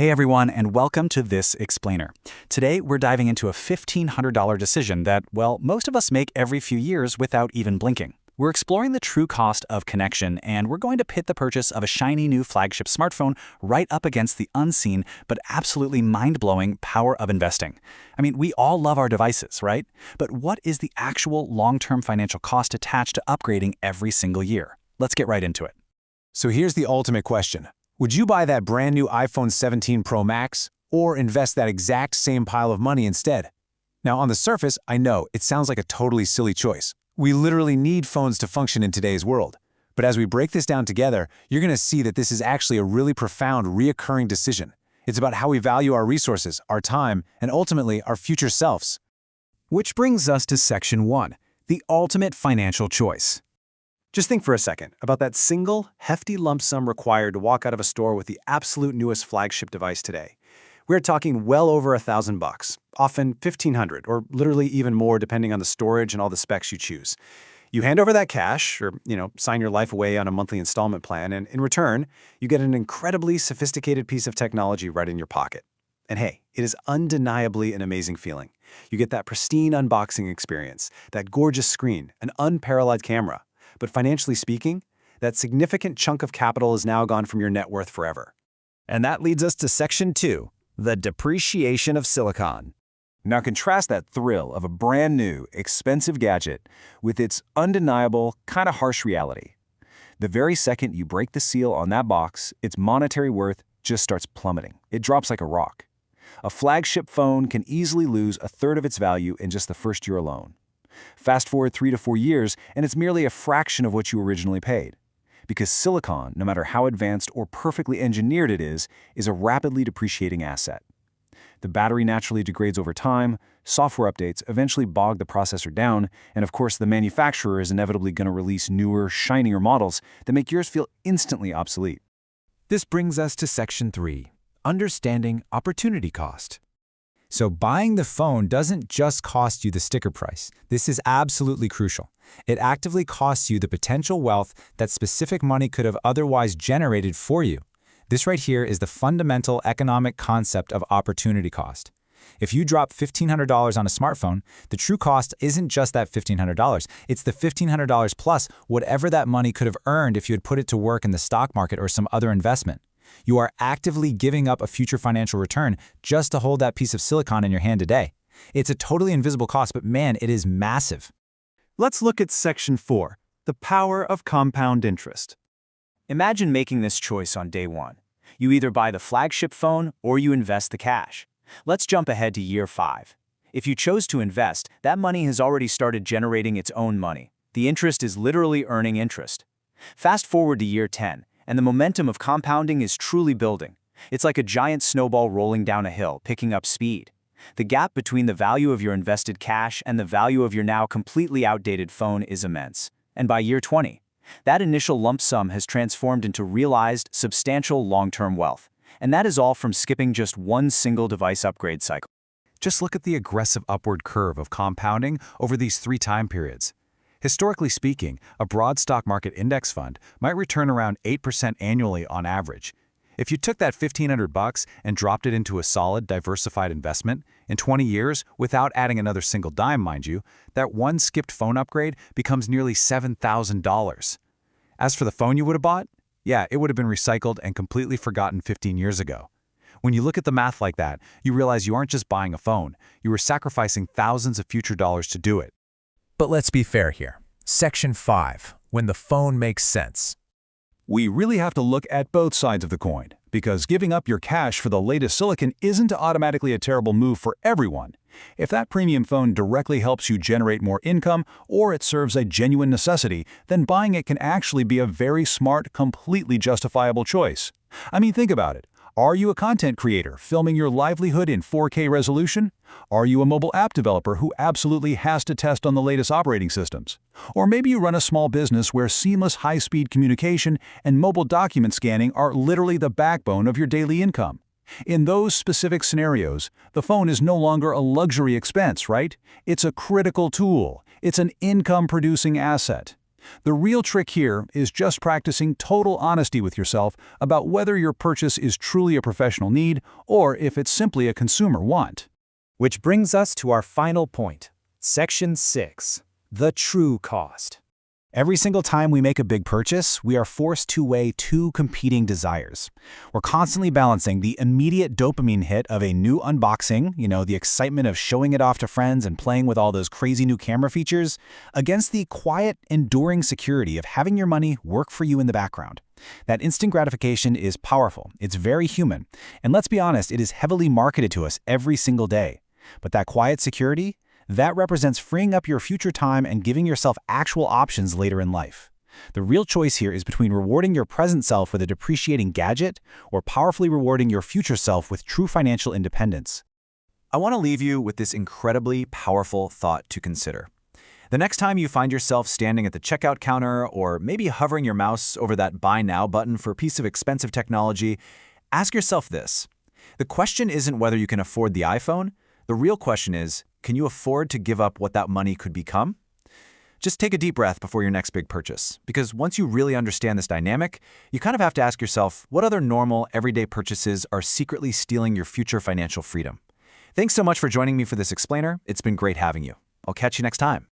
Hey everyone, and welcome to This Explainer. Today, we're diving into a $1,500 decision that, well, most of us make every few years without even blinking. We're exploring the true cost of connection, and we're going to pit the purchase of a shiny new flagship smartphone right up against the unseen but absolutely mind-blowing power of investing. I mean, we all love our devices, right? But what is the actual long-term financial cost attached to upgrading every single year? Let's get right into it. So here's the ultimate question. Would you buy that brand new iPhone 17 Pro Max or invest that exact same pile of money instead? Now, on the surface, I know it sounds like a totally silly choice. We literally need phones to function in today's world. But as we break this down together, you're going to see that this is actually a really profound, reoccurring decision. It's about how we value our resources, our time, and ultimately our future selves. Which brings us to Section 1, the ultimate financial choice. Just think for a second about that single, hefty lump sum required to walk out of a store with the absolute newest flagship device today. We're talking well over $1,000, often $1,500, or literally even more depending on the storage and all the specs you choose. You hand over that cash, or sign your life away on a monthly installment plan, and in return, you get an incredibly sophisticated piece of technology right in your pocket. And hey, it is undeniably an amazing feeling. You get that pristine unboxing experience, that gorgeous screen, an unparalleled camera. But financially speaking, that significant chunk of capital is now gone from your net worth forever. And that leads us to Section 2, the depreciation of silicon. Now contrast that thrill of a brand new, expensive gadget with its undeniable, kind of harsh reality. The very second you break the seal on that box, its monetary worth just starts plummeting. It drops like a rock. A flagship phone can easily lose a third of its value in just the first year alone. Fast forward 3 to 4 years, and it's merely a fraction of what you originally paid. Because silicon, no matter how advanced or perfectly engineered it is a rapidly depreciating asset. The battery naturally degrades over time, software updates eventually bog the processor down, and of course the manufacturer is inevitably going to release newer, shinier models that make yours feel instantly obsolete. This brings us to Section 3, understanding opportunity cost. So buying the phone doesn't just cost you the sticker price. This is absolutely crucial. It actively costs you the potential wealth that specific money could have otherwise generated for you. This right here is the fundamental economic concept of opportunity cost. If you drop $1,500 on a smartphone, the true cost isn't just that $1,500. It's the $1,500 plus whatever that money could have earned if you had put it to work in the stock market or some other investment. You are actively giving up a future financial return just to hold that piece of silicon in your hand today. It's a totally invisible cost, but man, it is massive. Let's look at Section 4, the power of compound interest. Imagine making this choice on day 1. You either buy the flagship phone or you invest the cash. Let's jump ahead to year 5. If you chose to invest, that money has already started generating its own money. The interest is literally earning interest. Fast forward to year 10. And the momentum of compounding is truly building. It's like a giant snowball rolling down a hill, picking up speed. The gap between the value of your invested cash and the value of your now completely outdated phone is immense. And by year 20, that initial lump sum has transformed into realized, substantial long-term wealth. And that is all from skipping just one single device upgrade cycle. Just look at the aggressive upward curve of compounding over these 3 time periods. Historically speaking, a broad stock market index fund might return around 8% annually on average. If you took that $1,500 and dropped it into a solid, diversified investment, in 20 years, without adding another single dime, mind you, that one skipped phone upgrade becomes nearly $7,000. As for the phone you would have bought, yeah, it would have been recycled and completely forgotten 15 years ago. When you look at the math like that, you realize you aren't just buying a phone, you were sacrificing thousands of future dollars to do it. But let's be fair here. Section 5, when the phone makes sense. We really have to look at both sides of the coin, because giving up your cash for the latest silicon isn't automatically a terrible move for everyone. If that premium phone directly helps you generate more income, or it serves a genuine necessity, then buying it can actually be a very smart, completely justifiable choice. I mean, think about it. Are you a content creator filming your livelihood in 4K resolution? Are you a mobile app developer who absolutely has to test on the latest operating systems? Or maybe you run a small business where seamless high-speed communication and mobile document scanning are literally the backbone of your daily income. In those specific scenarios, the phone is no longer a luxury expense, right? It's a critical tool. It's an income-producing asset. The real trick here is just practicing total honesty with yourself about whether your purchase is truly a professional need or if it's simply a consumer want. Which brings us to our final point, Section 6, the true cost. Every single time we make a big purchase, we are forced to weigh two competing desires. We're constantly balancing the immediate dopamine hit of a new unboxing, the excitement of showing it off to friends and playing with all those crazy new camera features, against the quiet, enduring security of having your money work for you in the background. That instant gratification is powerful, it's very human, and let's be honest, it is heavily marketed to us every single day. But that quiet security, that represents freeing up your future time and giving yourself actual options later in life. The real choice here is between rewarding your present self with a depreciating gadget or powerfully rewarding your future self with true financial independence. I want to leave you with this incredibly powerful thought to consider. The next time you find yourself standing at the checkout counter or maybe hovering your mouse over that Buy Now button for a piece of expensive technology, ask yourself this. The question isn't whether you can afford the iPhone. The real question is, can you afford to give up what that money could become? Just take a deep breath before your next big purchase, because once you really understand this dynamic, you kind of have to ask yourself what other normal, everyday purchases are secretly stealing your future financial freedom. Thanks so much for joining me for this explainer. It's been great having you. I'll catch you next time.